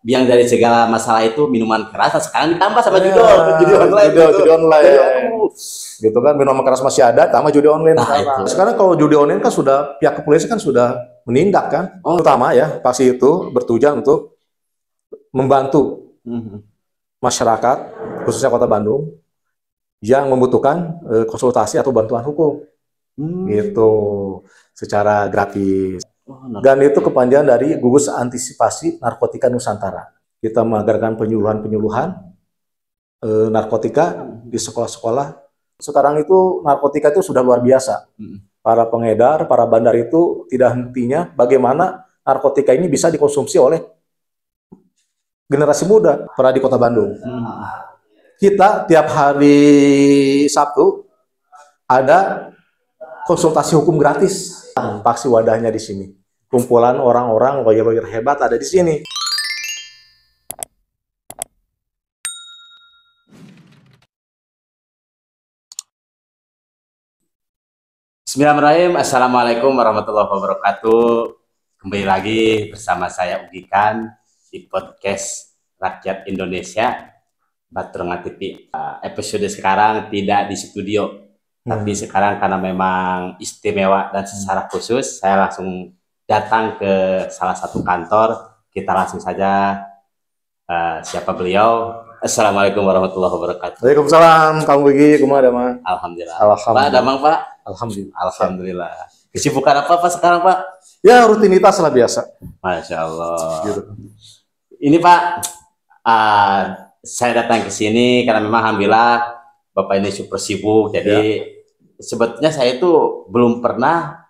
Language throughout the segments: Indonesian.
Biang dari segala masalah itu minuman keras, nah sekarang ditambah sama judi online. Judi online. Gitu kan, minuman keras masih ada, tambah judi online. Nah, sekarang kalau judi online kan sudah pihak kepolisian kan sudah menindak kan. Utama ya, paksi itu bertujuan untuk membantu masyarakat khususnya Kota Bandung yang membutuhkan konsultasi atau bantuan hukum. Gitu, secara gratis. Dan itu kepanjangan dari Gugus Antisipasi Narkotika Nusantara. Kita mengadakan penyuluhan-penyuluhan narkotika di sekolah-sekolah. Sekarang itu narkotika itu sudah luar biasa. Para pengedar, para bandar itu tidak hentinya bagaimana narkotika ini bisa dikonsumsi oleh generasi muda pada di Kota Bandung. Kita tiap hari Sabtu ada konsultasi hukum gratis. Paksi wadahnya di sini. Kumpulan orang-orang lawyer-lawyer hebat ada di sini. Bismillahirrahmanirrahim. Assalamualaikum warahmatullahi wabarakatuh. Kembali lagi bersama saya Ugikan di podcast Rakyat Indonesia Baturangan TV. Episode sekarang tidak di studio. Tapi sekarang karena memang istimewa dan secara khusus, saya langsung datang ke salah satu kantor. Kita langsung saja siapa beliau. Assalamualaikum warahmatullahi wabarakatuh. Waalaikumsalam, Kang Wigi, kumaha mah? Alhamdulillah. Alhamdulillah. Pak, damang Pak? Alhamdulillah. Alhamdulillah. Kesibukan apa Pak sekarang Pak? Ya rutinitas lah biasa. Masya Allah. Gitu. Ini Pak, saya datang ke sini karena memang alhamdulillah Bapak ini super sibuk. Jadi sebetulnya saya itu belum pernah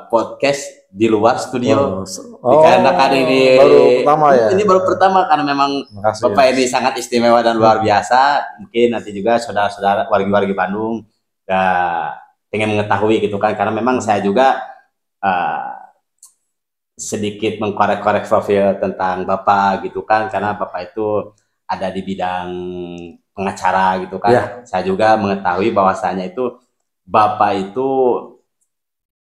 podcast di luar studio. Dikarenakan ini baru pertama ya. Ini baru pertama karena memang Bapak ini sangat istimewa dan luar biasa. Mungkin nanti juga saudara-saudara wargi-wargi Bandung pengen mengetahui gitu kan, karena memang saya juga sedikit mengkorek-korek profil tentang Bapak gitu kan, karena Bapak itu ada di bidang pengacara gitu kan. Saya juga mengetahui bahwasanya itu Bapak itu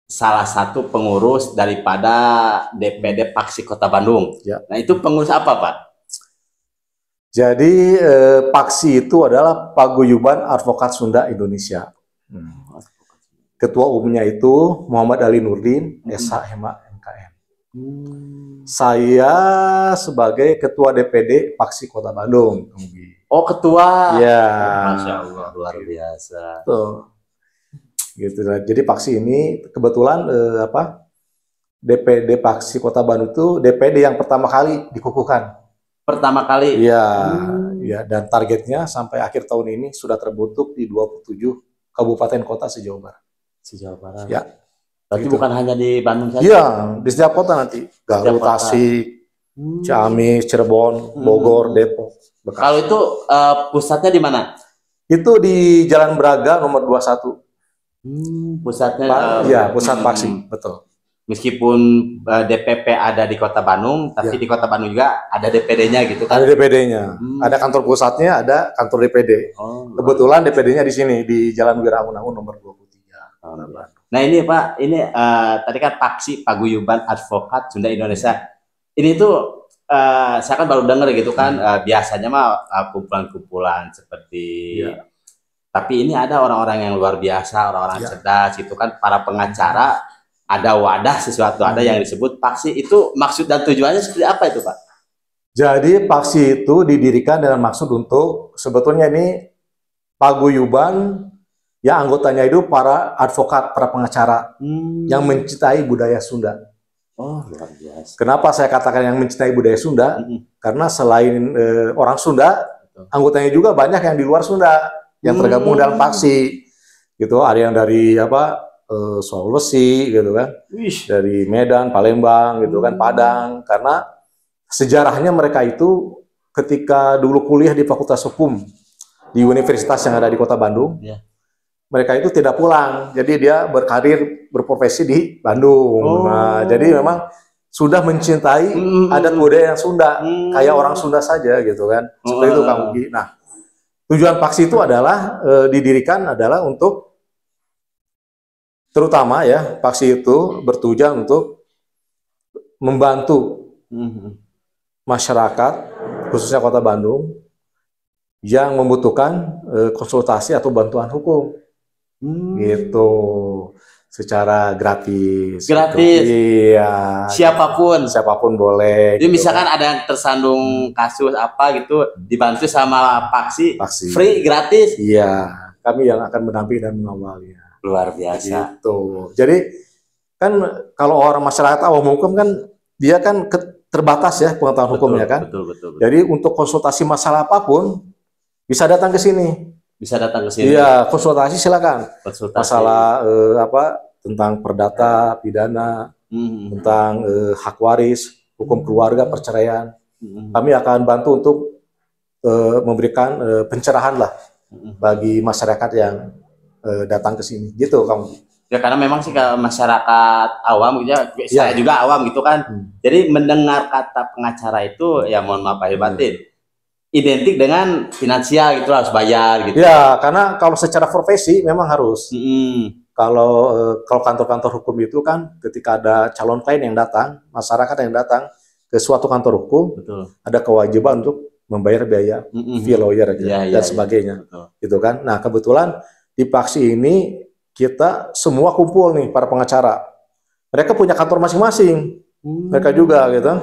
salah satu pengurus daripada DPD Paksi Kota Bandung. Nah itu pengurus apa Pak? Jadi Paksi itu adalah Paguyuban Advokat Sunda Indonesia. Ketua umumnya itu Muhammad Ali Nurdin, SH MKM. Saya sebagai Ketua DPD Paksi Kota Bandung. Oh ketua. Ya. Masya Allah, luar biasa. Tuh. Gitu. Jadi Paksi ini kebetulan DPD Paksi Kota Bandung itu DPD yang pertama kali dikukuhkan. Pertama kali? Iya. Ya, dan targetnya sampai akhir tahun ini sudah terbentuk di 27 kabupaten kota se-Jawa Barat. Se-Jawa Barat. Ya. Berarti bukan hanya di Bandung saja? Iya, di setiap kota nanti. Garut, Tasik, Ciamis, Cirebon, Bogor, Depok, Bekasi. Kalau itu pusatnya di mana? Itu di Jalan Braga nomor 21. Pusatnya pusat Paksi, betul. Meskipun DPP ada di Kota Bandung, tapi di Kota Bandung juga ada DPD-nya gitu kan? Ada DPD-nya, ada kantor pusatnya, ada kantor DPD. Kebetulan DPD-nya di sini di Jalan Wiraungun nomor 23. Nah ini Pak, ini tadi kan Paksi Paguyuban Advokat Sunda Indonesia. Ini tuh saya kan baru dengar gitu kan, biasanya mah kumpulan-kumpulan seperti. Tapi ini ada orang-orang yang luar biasa, orang-orang cerdas gitu kan, para pengacara, ada wadah sesuatu, ada yang disebut Paksi. Itu maksud dan tujuannya seperti apa itu Pak? Jadi Paksi itu didirikan dengan maksud untuk sebetulnya ini paguyuban yang anggotanya itu para advokat, para pengacara yang mencintai budaya Sunda. Oh luar biasa. Kenapa saya katakan yang mencintai budaya Sunda? Karena selain orang Sunda, anggotanya juga banyak yang di luar Sunda yang tergabung dalam Paksi, gitu. Ada yang dari Sulawesi, gitu kan, dari Medan, Palembang, gitu kan, Padang. Karena sejarahnya mereka itu ketika dulu kuliah di Fakultas Hukum di universitas yang ada di Kota Bandung, mereka itu tidak pulang. Jadi dia berkarir, berprofesi di Bandung. Nah, jadi memang sudah mencintai adat budaya yang Sunda, kayak orang Sunda saja, gitu kan. Seperti itu Kang Ugi. Nah, tujuan Paksi itu adalah didirikan adalah untuk terutama Paksi itu bertujuan untuk membantu masyarakat, khususnya Kota Bandung, yang membutuhkan konsultasi atau bantuan hukum, gitu, secara gratis. Gratis. Gitu. Iya. Siapapun boleh. Jadi gitu. misalkan ada yang tersandung kasus apa gitu, dibantu sama Paksi. Free, gratis. Iya, kami yang akan mendampingi dan mengawalnya. Luar biasa. Gitu. Jadi kan kalau orang masyarakat awam hukum kan dia kan terbatas ya pengetahuan hukumnya kan. Betul. Jadi untuk konsultasi masalah apapun bisa datang ke sini. Iya, konsultasi silakan. Masalah tentang perdata, pidana, tentang hak waris, hukum keluarga, perceraian. Kami akan bantu untuk memberikan pencerahan lah bagi masyarakat yang datang ke sini. Gitu kamu. Ya karena memang sih kalau masyarakat awam gitu ya, saya juga awam gitu kan. Jadi mendengar kata pengacara itu ya mohon maaf lahir batin. Identik dengan finansial gitu, harus bayar gitu. Ya, karena kalau secara profesi memang harus. Kalau kantor-kantor hukum itu kan ketika ada calon klien yang datang, masyarakat yang datang ke suatu kantor hukum, ada kewajiban untuk membayar biaya fee lawyer dan sebagainya. Gitu kan. Nah, kebetulan di Paksi ini kita semua kumpul nih para pengacara. Mereka punya kantor masing-masing. Mereka juga gitu.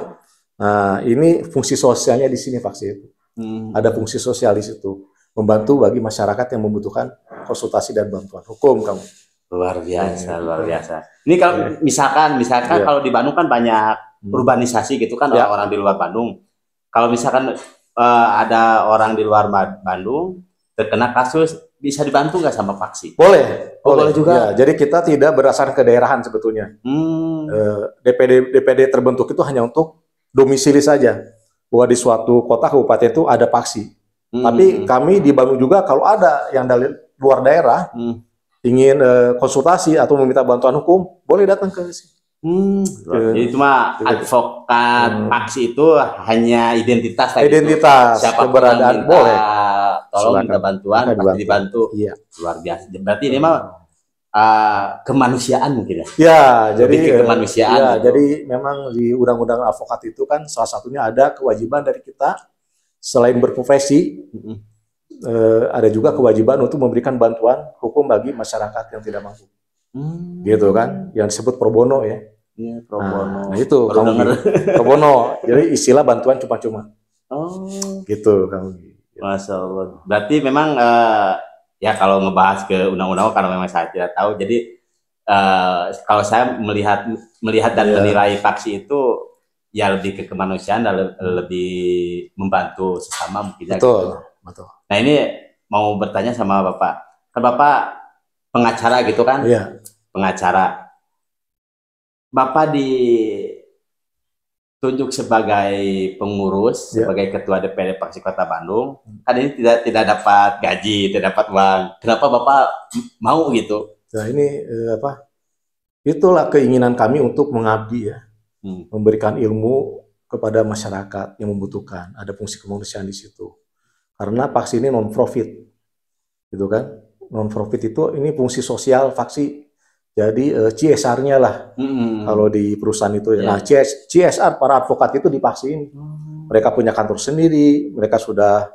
Nah, ini fungsi sosialnya di sini Paksi itu. Ada fungsi sosial di situ, membantu bagi masyarakat yang membutuhkan konsultasi dan bantuan hukum kamu. Luar biasa. Ini kalau misalkan kalau di Bandung kan banyak urbanisasi gitu kan, orang-orang di luar Bandung. Kalau misalkan ada orang di luar Bandung terkena kasus, bisa dibantu nggak sama Paksi? Boleh juga. Ya, jadi kita tidak berdasarkan kedaerahan sebetulnya. DPD terbentuk itu hanya untuk domisili saja. Bahwa di suatu kota kabupaten itu ada Paksi. Tapi kami di Bandung juga kalau ada yang dari luar daerah ingin konsultasi atau meminta bantuan hukum, boleh datang ke sini. Jadi cuma advokat Paksi itu hanya identitas. Siapa keberadaan boleh. Tolong minta bantuan, pasti dibantu. Iya. Luar biasa. Berarti ini mah kemanusiaan mungkin ya. Ya, jadi kemanusiaan. Ya, jadi memang di undang-undang advokat itu kan salah satunya ada kewajiban dari kita selain berprofesi, ada juga kewajiban untuk memberikan bantuan hukum bagi masyarakat yang tidak mampu. Gitu kan, yang disebut pro bono ya. Iya, pro bono. Nah, itu kamu pro bono. Jadi istilah bantuan cuma-cuma. Gitu kamu. Masya Allah. Berarti memang ya kalau ngebahas ke undang-undang karena memang saya tidak tahu, jadi kalau saya melihat dan menilai Paksi itu ya lebih ke kemanusiaan dan lebih membantu sesama mungkin. Betul. Nah ini mau bertanya sama Bapak, kan Bapak pengacara gitu kan? Iya. Pengacara. Bapak ditunjuk sebagai pengurus, sebagai ketua DPD Paksi Kota Bandung, kan ini tidak dapat gaji, tidak dapat uang. Kenapa Bapak mau gitu? Nah ini itulah keinginan kami untuk mengabdi ya, memberikan ilmu kepada masyarakat yang membutuhkan. Ada fungsi kemanusiaan di situ. Karena Paksi ini non profit, gitu kan? Non profit itu ini fungsi sosial Paksi. Jadi CSR-nya lah kalau di perusahaan itu ya. Nah, CSR para advokat itu di Paksi ini. Mereka punya kantor sendiri, mereka sudah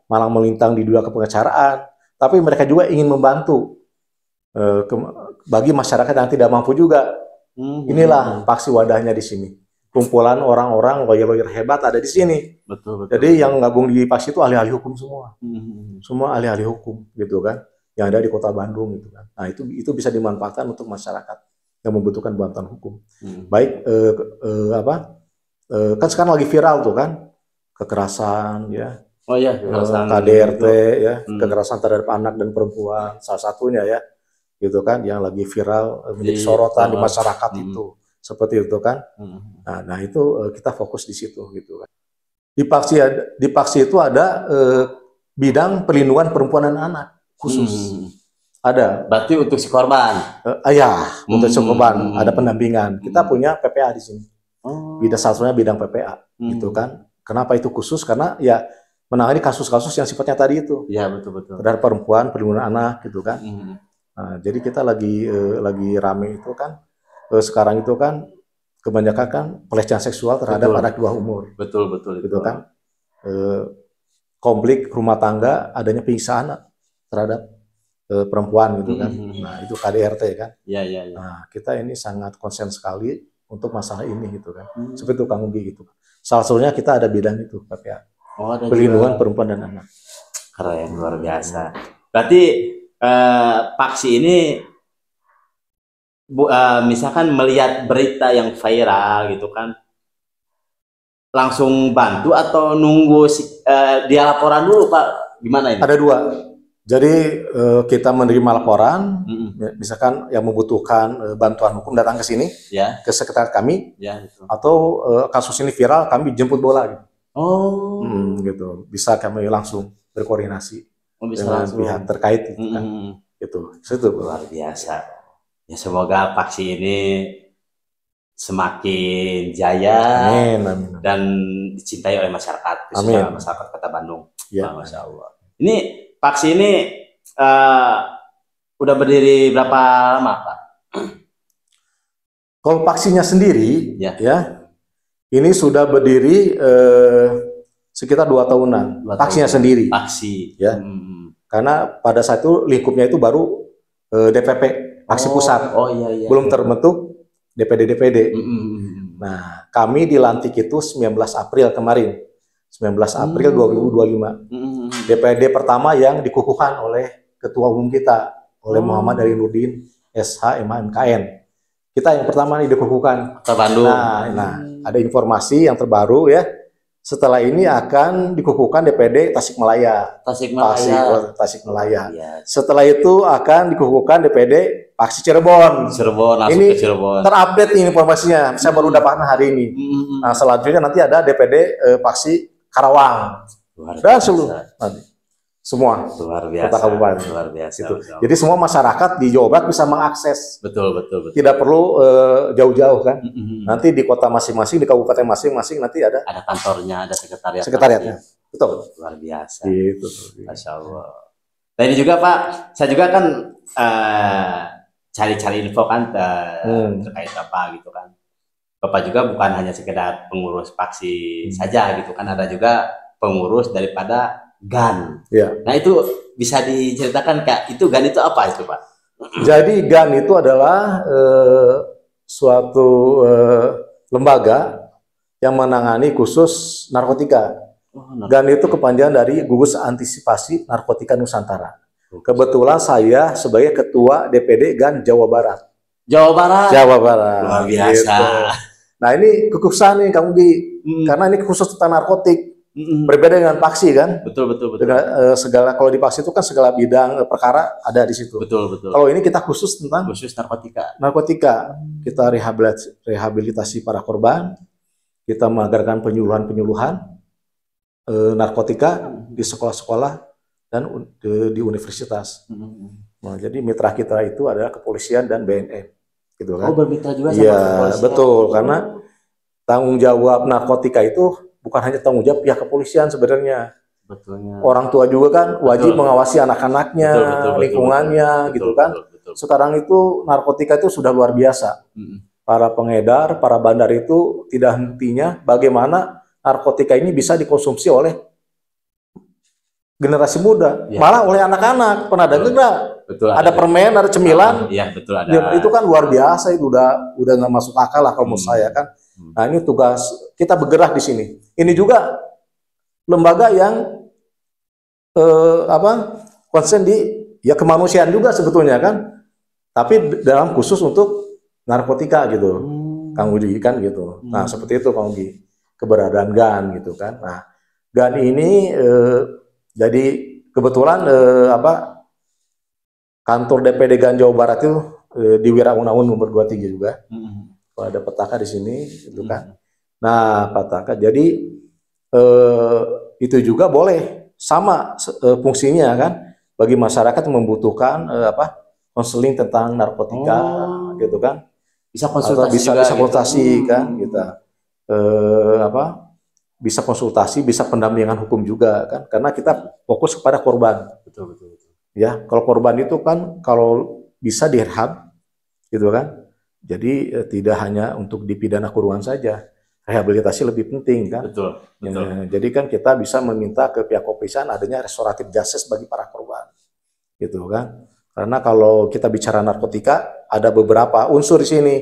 malang melintang di dunia kepengacaraan, tapi mereka juga ingin membantu bagi masyarakat yang tidak mampu juga. Inilah Paksi wadahnya di sini. Kumpulan orang-orang lawyer-lawyer hebat ada di sini. Betul. Jadi yang gabung di Paksi itu ahli-ahli hukum semua. Semua ahli-ahli hukum gitu kan. Yang ada di Kota Bandung gitu kan. Nah, itu bisa dimanfaatkan untuk masyarakat yang membutuhkan bantuan hukum. Baik kan sekarang lagi viral tuh kan kekerasan ya. Kekerasan KDRT ya, kekerasan terhadap anak dan perempuan salah satunya ya. Gitu kan yang lagi viral menjadi sorotan di masyarakat itu. Seperti itu kan. Nah, itu kita fokus di situ gitu kan. Di Paksi itu ada bidang perlindungan perempuan dan anak khusus. Ada. Berarti untuk si korban. Untuk si korban ada pendampingan. Kita punya PPA di sini. Bidang satunya bidang PPA, gitu kan. Kenapa itu khusus? Karena ya menangani kasus-kasus yang sifatnya tadi itu. Iya, betul. Terhadap perempuan, perlindungan anak, gitu kan. Nah, jadi kita lagi rame itu kan. Sekarang itu kan kebanyakan kan pelecehan seksual terhadap Betul. anak di bawah umur, Betul, betul gitu kan. Konflik rumah tangga, adanya penyiksaan terhadap perempuan gitu kan. Nah, itu KDRT kan. Iya, iya, iya. Nah, kita ini sangat konsen sekali untuk masalah ini gitu kan. Seperti itu Kang Ugi gitu. Salah satunya kita ada bidang itu, KPA. Oh, ada Perlindungan juga. perempuan dan anak. Keren, luar biasa. Berarti Paksi ini misalkan melihat berita yang viral gitu kan, langsung bantu atau nunggu dia laporan dulu Pak? Gimana ini? Ada dua. Jadi kita menerima laporan, misalkan yang membutuhkan bantuan hukum datang ke sini, ya, ke sekretariat kami, ya, gitu. Atau kasus ini viral, kami jemput bola gitu. Oh, gitu. Bisa kami langsung berkoordinasi dengan langsung pihak terkait gitu kan. Gitu. Itu luar biasa. Ya semoga Paksi ini semakin jaya. Amin, amin. Dan dicintai oleh masyarakat, khususnya masyarakat Kota Bandung. Ya, Masya Allah. Ini Paksi ini udah berdiri berapa lama, Pak? Kalau Paksinya sendiri, ya ini sudah berdiri sekitar 2 tahunan. Paksinya sendiri. Paksi. Ya. Karena pada saat itu lingkupnya itu baru DPP, Paksi Pusat. Oh iya, iya. Belum terbentuk DPD-DPD. Nah, kami dilantik itu 19 April kemarin. 19 April 2025. DPD pertama yang dikukuhkan oleh Ketua Umum kita, oleh Muhammad Ali Nurdin, SH, MA, MKN. Kita yang pertama nih dikukuhkan. Kota Bandung. Nah, ada informasi yang terbaru ya. Setelah ini akan dikukuhkan DPD Tasikmalaya. Tasikmalaya. Setelah itu akan dikukuhkan DPD Paksi Cirebon. Ini ke Cirebon. Terupdate ini informasinya. Saya baru dapatkan hari ini. Nah, selanjutnya nanti ada DPD Paksi Karawang. Dan seluruh nanti. Semua luar biasa, kota kabupaten. Luar biasa. Gitu. Jadi semua masyarakat di Jawa Barat bisa mengakses. Betul. Tidak perlu jauh-jauh kan. Nanti di kota masing-masing, di kabupaten masing-masing nanti ada kantornya, ada sekretariatnya. Betul. Luar biasa. Gitu. Masya Allah. Nah ini juga Pak, saya juga kan cari-cari info kan terkait apa gitu kan. Bapak juga bukan hanya sekedar pengurus Paksi saja gitu kan, ada juga pengurus daripada GAN. Ya. Nah itu bisa diceritakan Kak, itu GAN itu apa itu Pak? Jadi GAN itu adalah suatu lembaga yang menangani khusus narkotika. GAN itu kepanjangan dari Gugus Antisipasi Narkotika Nusantara. Kebetulan saya sebagai Ketua DPD GAN Jawa Barat. Jawa Barat. Luar biasa. Gitu. Nah ini kekhususan nih Kang Ugi, karena ini khusus tentang narkotik. Berbeda dengan Paksi kan? Betul. Dengan, segala kalau di Paksi itu kan segala bidang perkara ada di situ. Betul. Kalau ini kita khusus tentang narkotika. Kita rehabilitasi para korban. Kita mengadakan penyuluhan narkotika di sekolah-sekolah dan di universitas. Nah, jadi mitra kita itu adalah kepolisian dan BNN. Gitu kan? Oh, bermitra juga sama kepolisian. Betul, karena tanggung jawab narkotika itu bukan hanya tanggung jawab pihak kepolisian sebenarnya. Betulnya. Orang tua juga kan wajib mengawasi anak-anaknya, lingkungannya, gitu kan. Sekarang itu narkotika itu sudah luar biasa. Para pengedar, para bandar itu tidak hentinya bagaimana narkotika ini bisa dikonsumsi oleh generasi muda, malah oleh anak-anak. Pernah dengar nggak? Ada permen, ada cemilan. Iya, betul ada. Itu kan luar biasa, itu udah nggak masuk akal lah kalau menurut saya kan. Nah ini tugas kita bergerak di sini. Ini juga lembaga yang konsen di kemanusiaan juga sebetulnya kan, tapi dalam khusus untuk narkotika gitu, Kang Ugi kan gitu. Nah seperti itu Kang Ugi keberadaan GAN gitu kan. Nah GAN ini jadi kebetulan kantor DPD GAN Jawa Barat itu di Wiraungun nomor 23 juga. Ada petaka di sini, gitu kan. Nah, petaka. Jadi itu juga boleh sama fungsinya kan bagi masyarakat yang membutuhkan konseling tentang narkotika, gitu kan. Bisa konsultasi bisa konsultasi gitu. Kan kita bisa konsultasi, bisa pendampingan hukum juga kan, karena kita fokus kepada korban. Betul. Ya, kalau korban itu kan kalau bisa direhab, gitu kan. Jadi tidak hanya untuk dipidana kurungan saja, rehabilitasi lebih penting kan. Betul, betul. Jadi kan kita bisa meminta ke pihak kepolisian adanya restoratif justice bagi para korban, gitu kan. Karena kalau kita bicara narkotika, ada beberapa unsur di sini,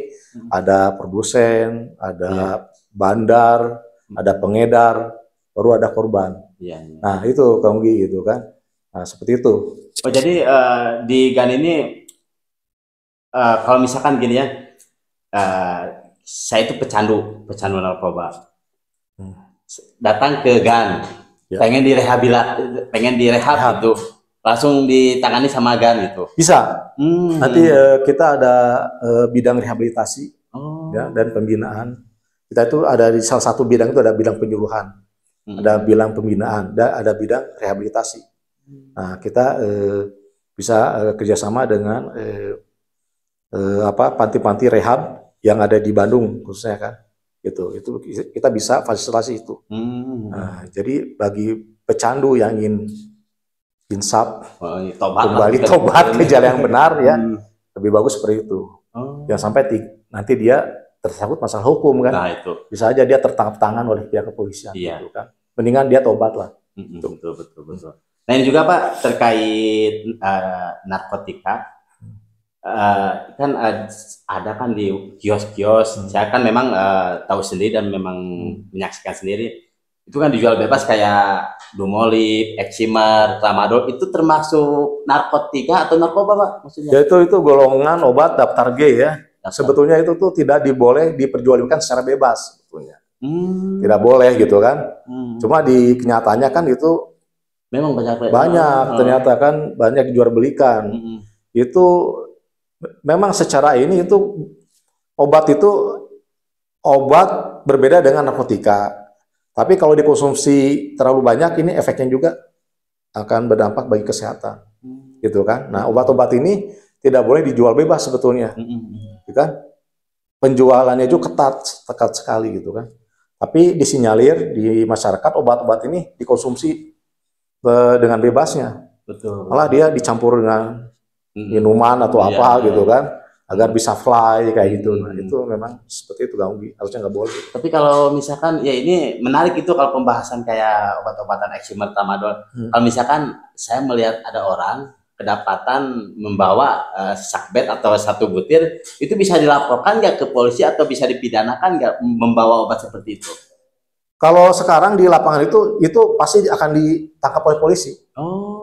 ada produsen, ada bandar, ada pengedar, baru ada korban. Nah itu Kang Ugi gitu kan. Nah seperti itu. Oh jadi di GAN ini kalau misalkan gini ya. Saya itu pecandu narkoba. Datang ke GAN, pengen direhab gitu, langsung ditangani sama GAN gitu. Bisa. Nanti kita ada bidang rehabilitasi ya, dan pembinaan. Kita itu ada di salah satu bidang itu ada bidang penyuluhan, ada bidang pembinaan, ada bidang rehabilitasi. Nah kita bisa kerjasama dengan panti-panti rehab yang ada di Bandung khususnya kan, gitu. Itu kita bisa fasilitasi itu. Nah, jadi bagi pecandu yang ingin insaf, kembali tobat ke jalan yang benar ya, lebih bagus seperti itu. Jangan sampai nanti dia tersangkut masalah hukum kan. Nah, itu. Bisa aja dia tertangkap tangan oleh pihak kepolisian, gitu kan. Mendingan dia tobat lah. Betul. Nah ini juga Pak terkait narkotika. Kan ada kan di kios-kios. Saya kan memang tahu sendiri dan memang menyaksikan sendiri. Itu kan dijual bebas kayak Dumolip, Eximer, Tramadol. Itu termasuk narkotika atau narkoba Pak? Maksudnya? Ya itu golongan obat daftar G ya. Sebetulnya itu tuh tidak boleh diperjualbelikan secara bebas sebetulnya. Tidak boleh gitu kan. Cuma di kenyataannya kan itu memang banyak ternyata kan banyak dijual belikan. Itu memang secara ini itu obat berbeda dengan narkotika. Tapi kalau dikonsumsi terlalu banyak ini efeknya juga akan berdampak bagi kesehatan. Gitu kan. Nah, obat-obat ini tidak boleh dijual bebas sebetulnya. Gitu kan? Penjualannya juga ketat sekali gitu kan. Tapi disinyalir di masyarakat obat-obat ini dikonsumsi dengan bebasnya. Betul. Malah dia dicampur dengan minuman atau apa gitu kan, agar bisa fly kayak gitu. Nah, itu memang seperti itu harusnya nggak boleh. Tapi kalau misalkan ya ini menarik itu kalau pembahasan kayak obat-obatan Eximer, Tramadol. Kalau misalkan saya melihat ada orang kedapatan membawa sakbet atau 1 butir, itu bisa dilaporkan nggak ke polisi atau bisa dipidanakan nggak membawa obat seperti itu? Kalau sekarang di lapangan itu pasti akan ditangkap oleh polisi.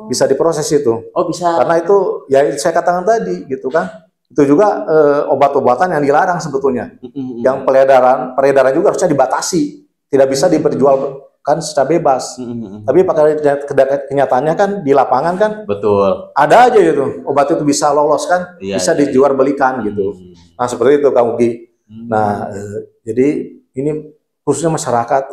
Bisa diproses itu. Bisa. Karena itu ya saya katakan tadi gitu kan. Itu juga obat-obatan yang dilarang sebetulnya. Yang peredaran juga harusnya dibatasi. Tidak bisa diperjualkan secara bebas. Tapi pada kenyataannya kan di lapangan kan. Betul. Ada aja gitu. Obat itu bisa lolos kan, bisa dijual belikan gitu. Nah, seperti itu Kang Ugi. Nah, jadi ini khususnya masyarakat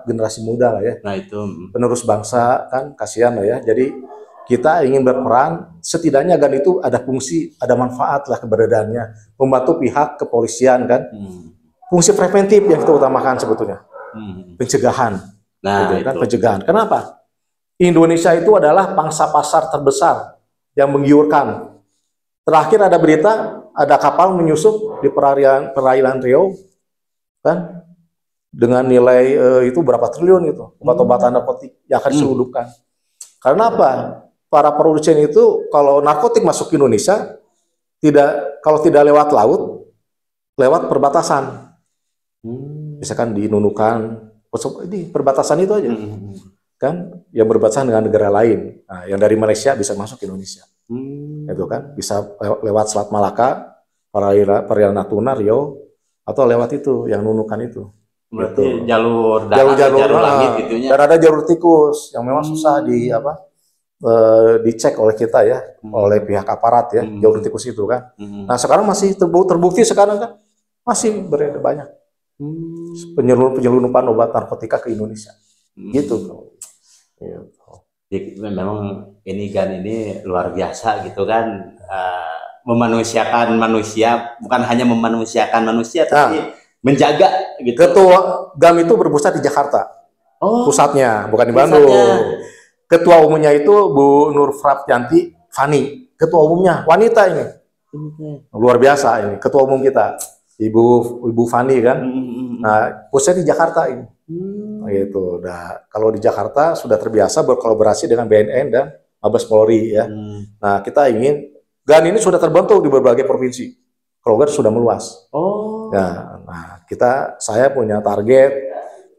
generasi muda lah ya. Nah itu penerus bangsa kan, kasihan lah ya. Jadi kita ingin berperan, setidaknya GAN itu ada fungsi, ada manfaat lah keberadaannya, membantu pihak kepolisian kan. Fungsi preventif yang kita utamakan sebetulnya, pencegahan. Nah gitu, kan, pencegahan. Kenapa? Indonesia itu adalah pangsa pasar terbesar yang menggiurkan. Terakhir ada berita, ada kapal menyusup di perairan Riau, kan? Dengan nilai itu berapa triliun itu obat-obatan narkotik yang akan diselundupkan. Karena apa? Para produsen itu kalau narkotik masuk ke Indonesia kalau tidak lewat laut, lewat perbatasan. Misalkan di Nunukan, ini perbatasan itu aja. Kan yang berbatasan dengan negara lain. Nah, yang dari Malaysia bisa masuk ke Indonesia. Itu kan bisa lewat Selat Malaka, perairan Natuna, Riau, atau lewat itu yang Nunukan itu. Berarti gitu. jalur langit gitunya. Dan ada jalur tikus yang memang susah dicek oleh kita ya, oleh pihak aparat ya, jalur tikus itu kan. Nah sekarang masih terbukti sekarang kan masih beredar banyak penyelundupan obat narkotika ke Indonesia. Gitu. Jadi memang ini GAN ini luar biasa gitu kan, memanusiakan manusia, bukan hanya memanusiakan manusia tapi menjaga gitu. Ketua GAM itu berpusat di Jakarta. Pusatnya, bukan di Bandung. Ketua umumnya itu Bu Nur Frapyanti Fani. Ketua umumnya wanita ini. Luar biasa ini, ketua umum kita, Ibu Fani kan. Nah, pusatnya di Jakarta ini. Gitu. Nah, kalau di Jakarta sudah terbiasa berkolaborasi dengan BNN dan Mabes Polri ya. Nah, kita ingin GAN ini sudah terbentuk di berbagai provinsi. Kalau GAN sudah meluas. Nah, saya punya target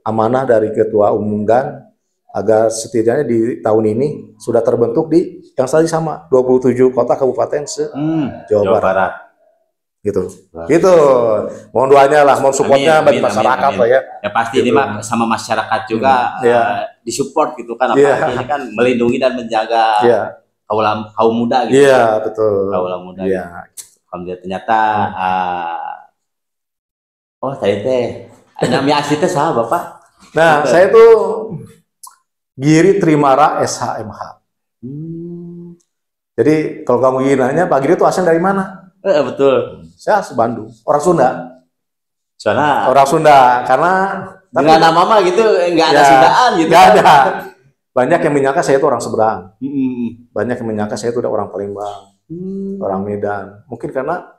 amanah dari Ketua Umum GAN agar setidaknya di tahun ini sudah terbentuk di yang tadi sama 27 kota kabupaten Jawa Barat. Gitu. Gitu. Mohon doanya lah, mohon supportnya bagi masyarakat lah ya. Ya pasti gitu. Ini mah sama masyarakat juga disupport gitu kan, apalagi ini kan melindungi dan menjaga kaum muda gitu. Iya, betul. Kaum muda. Gitu. Alhamdulillah ternyata oh tadi teh namanya asli teh sama Bapak. Nah, saya tuh Giri Trimara SHMH. Jadi kalau kamu ingin nanya, Pak Giri itu asal dari mana? Betul. Saya asli Bandung, orang Sunda. Orang Sunda, karena dengan nama mah gitu nggak ada Sundaan gitu. Nggak ada. Banyak yang menyangka saya itu orang seberang. Banyak yang menyangka saya itu orang Palembang, orang Medan. Mungkin karena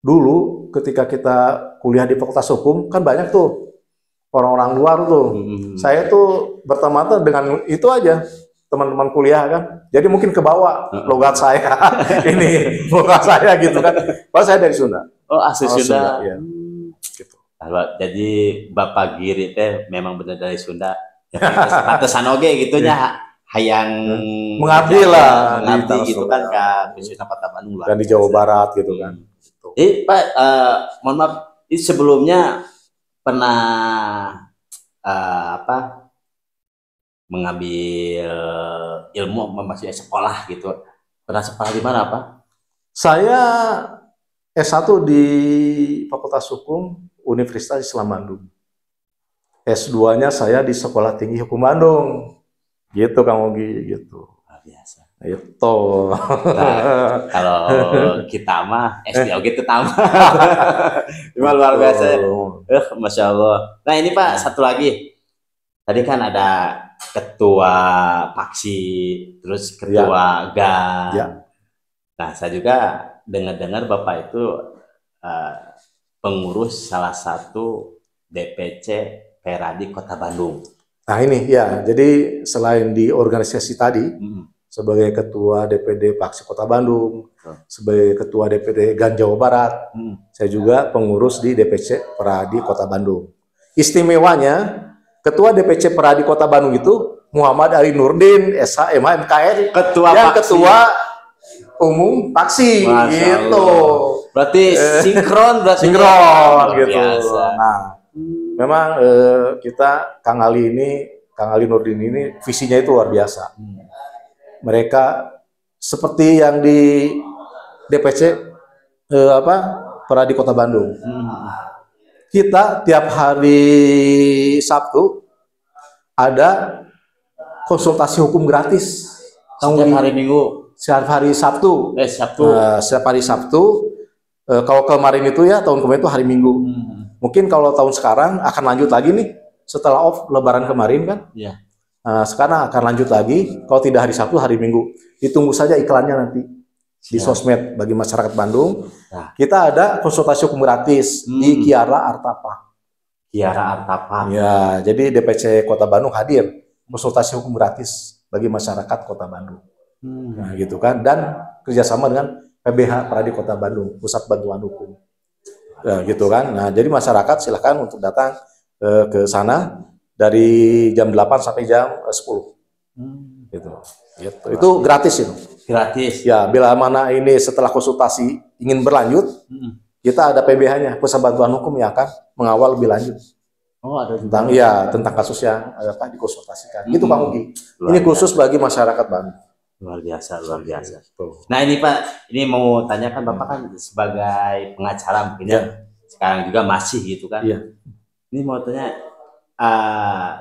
dulu ketika kita kuliah di Fakultas Hukum kan banyak tuh orang-orang luar tuh. Saya tuh berteman dengan itu aja, teman-teman kuliah kan. Jadi mungkin ke bawah logat saya. Ini logat saya gitu kan. Padahal saya dari Sunda. Oh, asli Sunda. Ya. Gitu. Jadi Bapak Giri teh memang benar dari Sunda. Pantesan oge gitunya hayang mengabdi lah mengabdi gitu kan ke khususnya Kota Bandung lah. Dan di Jawa Barat gitu kan. Pak, mohon maaf, sebelumnya pernah mengambil ilmu maksudnya sekolah gitu. Pernah sekolah di mana, Pak? Saya S1 di Fakultas Hukum Universitas Islam Bandung. S2-nya saya di Sekolah Tinggi Hukum Bandung. Gitu Kang Ogi gitu. Luar biasa. Itu. Nah, kalau kita mah SD gitu tamat. Luar biasa. Masya Allah. Nah ini Pak, satu lagi. Tadi kan ada ketua Paksi, terus ketua GAN. Nah saya juga dengar Bapak itu pengurus salah satu DPC Peradi Kota Bandung. Nah ini ya, jadi selain di organisasi tadi, sebagai ketua DPD Paksi Kota Bandung, sebagai ketua DPD GAN Jawa Barat, saya juga pengurus di DPC Peradi Kota Bandung. Istimewanya, ketua DPC Peradi Kota Bandung itu Muhammad Ali Nurdin, SHMH MKR, ketua umum Paksi, gitu. Berarti sinkron, gitu. Nah, memang kita Kang Ali Nurdin ini visinya itu luar biasa. Mereka seperti yang di DPC Peradi Kota Bandung. Kita tiap hari Sabtu ada konsultasi hukum gratis. Setiap hari Minggu. Setiap hari Sabtu. Setiap hari Sabtu. Kalau kemarin itu ya tahun kemarin itu hari Minggu. Mungkin kalau tahun sekarang akan lanjut lagi nih setelah off Lebaran kemarin kan. Sekarang akan lanjut lagi. Kalau tidak hari Sabtu, hari Minggu. Ditunggu saja iklannya nanti di sosmed bagi masyarakat Bandung. Kita ada konsultasi hukum gratis di Kiara Artapa. Ya, jadi DPC Kota Bandung hadir konsultasi hukum gratis bagi masyarakat Kota Bandung. Nah, gitu kan. Dan kerjasama dengan PBH Peradi Kota Bandung, Pusat Bantuan Hukum. Gitu kan. Nah, jadi masyarakat silakan untuk datang ke sana dari jam 8 sampai jam 10. Gitu. Itu gratis itu. Gratis. Ya, bila mana ini setelah konsultasi ingin berlanjut, kita ada PBH-nya, Pusat Bantuan Hukum yang akan mengawal lebih lanjut. Oh, ada tentang kasus yang dikonsultasikan. Gitu Pak Ugi. Ini khusus bagi masyarakat Bandung. Luar biasa. Nah ini Pak, ini mau tanyakan Bapak kan sebagai pengacara mungkin ya. Sekarang juga masih gitu kan. Ini mau tanya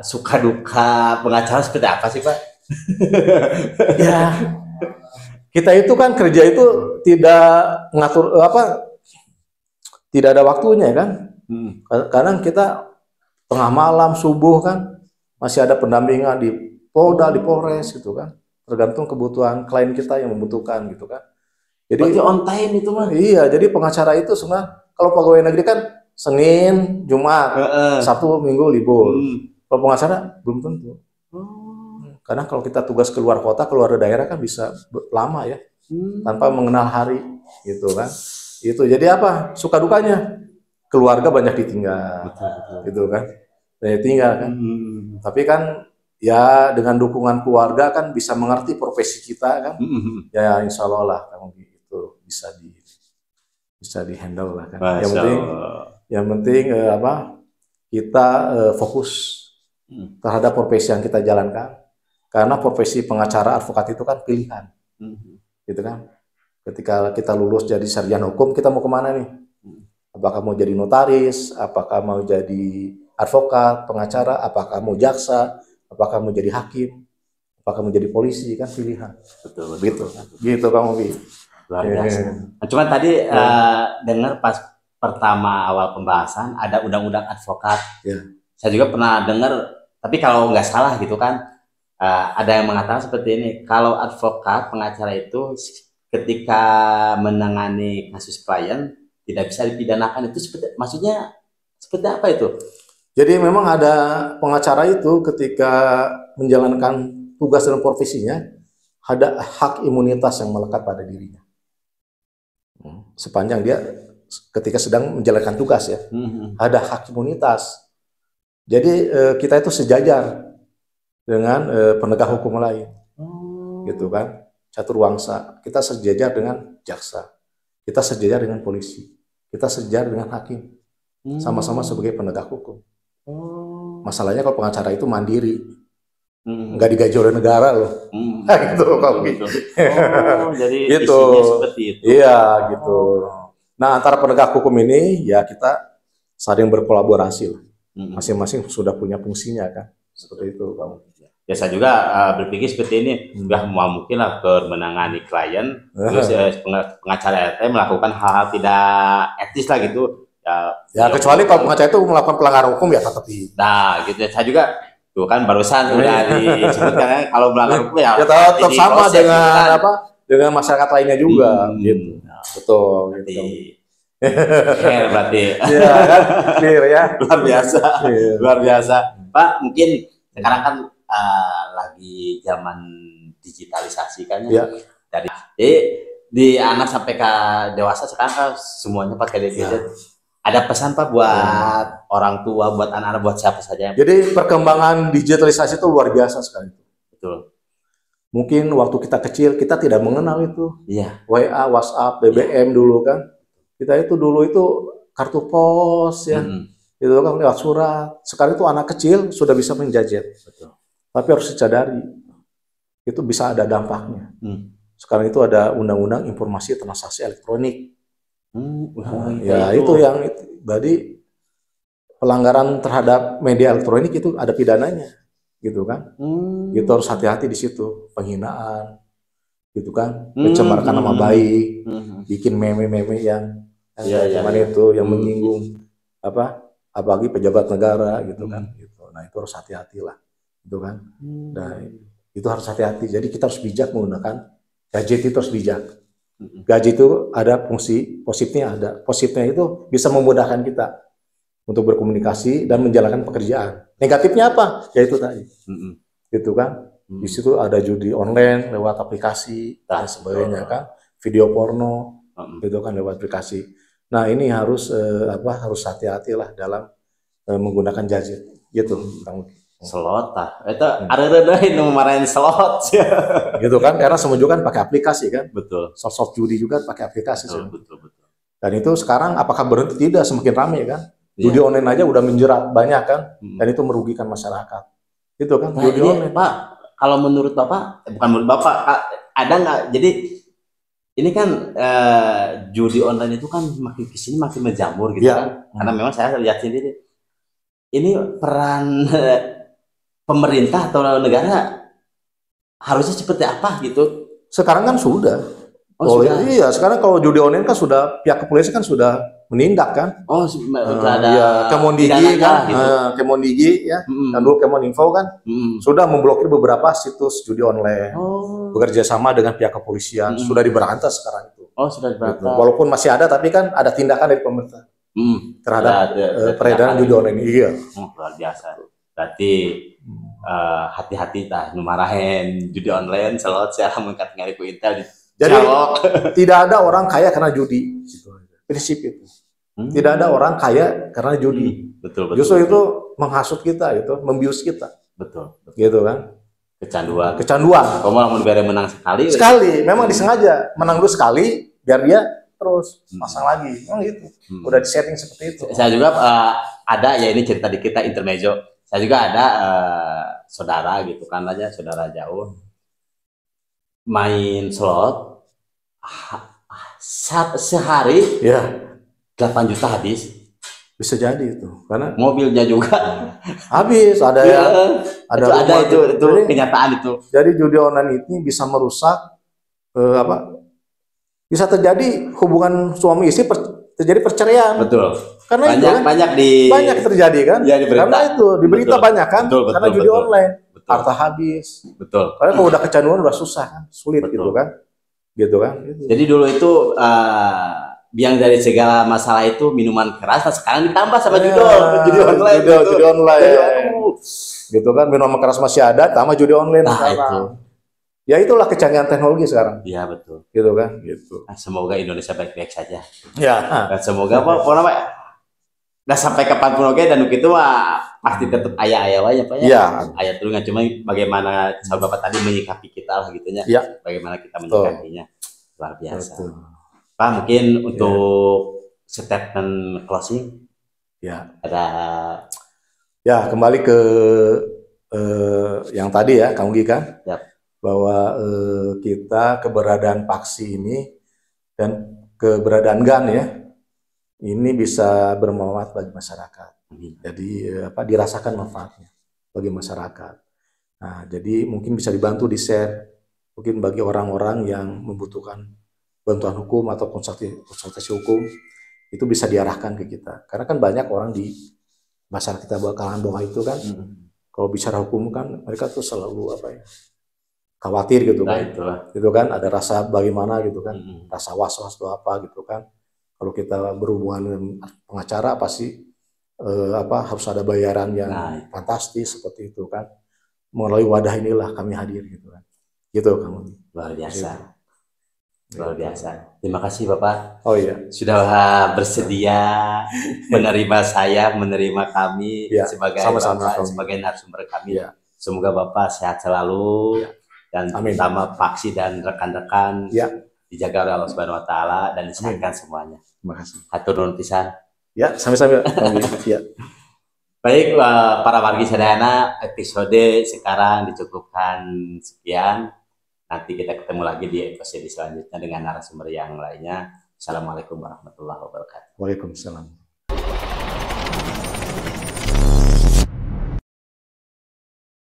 suka duka pengacara seperti apa sih Pak? Ya, kita itu kan kerja itu tidak mengatur tidak ada waktunya kan. Kadang kita tengah malam, subuh kan masih ada pendampingan di Polda, di Polres gitu kan. Tergantung kebutuhan klien kita yang membutuhkan gitu kan. Jadi berarti on time itu mah. iya, jadi pengacara itu sebenarnya kalau pegawai negeri kan Senin, Jumat, Sabtu, Minggu libur. Kalau pengacara belum tentu. Karena kalau kita tugas keluar kota, keluar daerah kan bisa lama ya, tanpa mengenal hari, gitu kan. Itu jadi apa? Suka dukanya keluarga banyak ditinggal, gitu kan. Banyak tinggal kan. Tapi kan ya dengan dukungan keluarga kan bisa mengerti profesi kita kan. Ya insya Allah lah kamu itu bisa dihandle lah kan. Yang penting apa? Kita fokus terhadap profesi yang kita jalankan. Karena profesi pengacara advokat itu kan pilihan, gitu kan. Ketika kita lulus jadi sarjana hukum, kita mau kemana nih? Apakah mau jadi notaris? Apakah mau jadi advokat, pengacara? Apakah mau jaksa? Apakah mau jadi hakim? Apakah mau jadi polisi? Kan pilihan. Betul. Gitu Kang Ogi. Luar biasa. Nah, cuman tadi dengar pas pertama awal pembahasan ada undang-undang advokat. Saya juga pernah dengar, tapi kalau nggak salah gitu kan. Ada yang mengatakan seperti ini, kalau advokat pengacara itu ketika menangani kasus klien tidak bisa dipidanakan, itu maksudnya seperti apa itu? Jadi memang ada pengacara itu ketika menjalankan tugas dan profesinya ada hak imunitas yang melekat pada dirinya. Sepanjang dia ketika sedang menjalankan tugas ya, ada hak imunitas. Jadi kita itu sejajar dengan penegak hukum lain, gitu kan, caturwangsa. Kita sejajar dengan jaksa, kita sejajar dengan polisi, kita sejajar dengan hakim, sama-sama sebagai penegak hukum. Masalahnya kalau pengacara itu mandiri, nggak digaji oleh negara loh, gitu kalau gitu. Jadi gitu. Isinya seperti itu. Iya, gitu. Nah, antara penegak hukum ini ya kita saling berkolaborasi lah. Masing-masing sudah punya fungsinya kan, seperti itu Bang. Ya saya juga berpikir seperti ini, nggak mau mungkin lah menangani klien, terus pengacara RT melakukan hal-hal tidak etis lah gitu. Ya kecuali kalau pengacara itu melakukan pelanggaran hukum ya tetap di. Nah gitu, saya juga tuh kan barusan udah disebutkan kalau melanggar hukum ya tetap sama dengan apa? Dengan masyarakat lainnya juga, gitu. Betul. Gitu. Berarti. Iya kan, clear ya. Luar biasa. Pak, mungkin sekarang kan lagi zaman digitalisasi kan ya. Dari di anak sampai ke dewasa sekarang kan semuanya pakai gadget. Ada pesan Pak buat orang tua, buat anak-anak, buat siapa saja? Jadi perkembangan digitalisasi itu luar biasa sekali. Betul. Mungkin waktu kita kecil kita tidak mengenal itu. Iya. WA, WhatsApp, BBM dulu kan. Kita itu dulu itu kartu pos ya. Itu kan lewat surat. Sekarang itu anak kecil sudah bisa menjajet. Betul. Tapi harus disadari, itu bisa ada dampaknya. Sekarang itu ada undang-undang informasi transaksi elektronik. Ya itu yang berarti pelanggaran terhadap media elektronik itu ada pidananya, gitu kan? Itu harus hati-hati di situ, penghinaan, gitu kan? Mencemarkan nama baik, bikin meme-meme yang itu yang menyinggung apalagi pejabat negara, gitu kan? Gitu. Nah itu harus hati-hati lah. Gitu kan. Nah, itu harus hati-hati. Jadi kita harus bijak menggunakan gadget, itu harus bijak. Gadget itu ada fungsi positifnya, ada positifnya itu bisa memudahkan kita untuk berkomunikasi dan menjalankan pekerjaan. Negatifnya apa? Ya itu tadi. Gitu kan. Di situ ada judi online lewat aplikasi dan sebagainya kan, video porno gitu kan lewat aplikasi. Nah, ini harus harus hati-hati lah dalam menggunakan gadget gitu. Slot itu ada yang marahin slot gitu kan, karena semua juga kan pakai aplikasi kan. Betul. Soft judi juga pakai aplikasi. Betul. Dan itu sekarang apakah berhenti? Tidak, semakin ramai kan. Judi online aja udah menjerat banyak kan, dan itu merugikan masyarakat. Itu kan judi online. Pak, kalau menurut Bapak, bukan menurut Bapak, ada nggak? Jadi ini kan judi online itu kan makin kesini makin menjamur gitu kan, karena memang saya lihat sendiri. Ini peran pemerintah atau negara harusnya seperti apa gitu? Sekarang kan sudah. Sudah. Iya, sekarang kalau judi online kan sudah pihak kepolisian kan sudah menindak kan. Sudah ada. Kemondigi kan, gitu. Kemondigi ya, dan dulu Kemoninfo kan sudah memblokir beberapa situs judi online. Bekerja sama dengan pihak kepolisian, sudah diberantas sekarang itu. Oh, sudah Gitu. diberantas. Walaupun masih ada, tapi kan ada tindakan dari pemerintah terhadap peredaran judi online. Iya. Luar biasa. Berarti hati-hati tah numarahen judi online selot saya mengkat ngari ku intel. Jadi tidak ada orang kaya karena judi. Prinsip itu. Tidak ada orang kaya karena judi. Betul. Justru itu menghasut kita, itu membius kita. Betul. Gitu kan? Kecanduan. Kecanduan. Kamu mau biar menang sekali. Sekali, memang disengaja menang dulu sekali biar dia terus pasang lagi. Memang gitu. Udah disetting seperti itu. Saya juga ada, ya ini cerita di kita intermezzo. Saya juga ada saudara gitu kan aja, saudara jauh main slot sehari ya 8 juta habis. Bisa jadi itu karena mobilnya juga habis. Ada ya, ada itu jadi, kenyataan itu. Jadi judi online ini bisa merusak bisa terjadi hubungan suami istri, terjadi perceraian. Betul. Karena banyak terjadi kan? Ya, karena itu di berita banyak kan? Betul, karena judi online. Betul. Harta habis. Betul. Karena kalau udah kecanduan udah susah kan? Sulit. Betul. Gitu kan? Jadi dulu itu yang dari segala masalah itu minuman keras, nah sekarang ditambah sama judi online. Judi online. Gitu kan, minuman keras masih ada, tambah judi online. Nah, itu. Ya itulah kecanggihan teknologi sekarang. Iya, betul. Gitu kan? Gitu. Nah, semoga Indonesia baik-baik saja. Ya. Dan semoga apa namanya? Nah, sampai kapanpun oke, dan itu mah pasti tetap ayah-ayah aja Pak ya. Iya. Ayah tuh nggak cuma bagaimana sahabat Bapak tadi menyikapi kita lah gitunya. Iya. Bagaimana kita menyikapinya. Luar biasa. Betul. Pak, mungkin untuk statement closing ya ada kembali ke yang tadi ya Kang Ugi kan, bahwa kita keberadaan Paksi ini dan keberadaan GAN ya ini bisa bermanfaat bagi masyarakat. Jadi dirasakan manfaatnya bagi masyarakat. Nah, jadi mungkin bisa dibantu di-share mungkin bagi orang-orang yang membutuhkan bantuan hukum atau konsultasi hukum, itu bisa diarahkan ke kita. Karena kan banyak orang di masyarakat kita kalangan bawah itu kan, kalau bicara hukum kan mereka tuh selalu khawatir gitu kan. Gitu kan, ada rasa bagaimana gitu kan, rasa was-was atau apa gitu kan. Kalau kita berhubungan dengan pengacara pasti harus ada bayaran yang fantastis seperti itu kan. Melalui wadah inilah kami hadir gitu kan. Gitu kamu. Luar biasa. Gitu. Luar biasa. Terima kasih Bapak. Oh iya. Sudah bersedia menerima saya, menerima kami sebagai Bapak, sebagai narasumber kami. Ya. Semoga Bapak sehat selalu dan terutama Paksi dan rekan-rekan dijaga oleh Allah Subhanahu wa taala dan disehatkan semuanya. Terima kasih. Hatur nuhun pisan. Ya, sami-sami. Ya. Baik, para wargi sadayana, episode sekarang dicukupkan sekian. Nanti kita ketemu lagi di episode selanjutnya dengan narasumber yang lainnya. Assalamualaikum warahmatullahi wabarakatuh. Waalaikumsalam.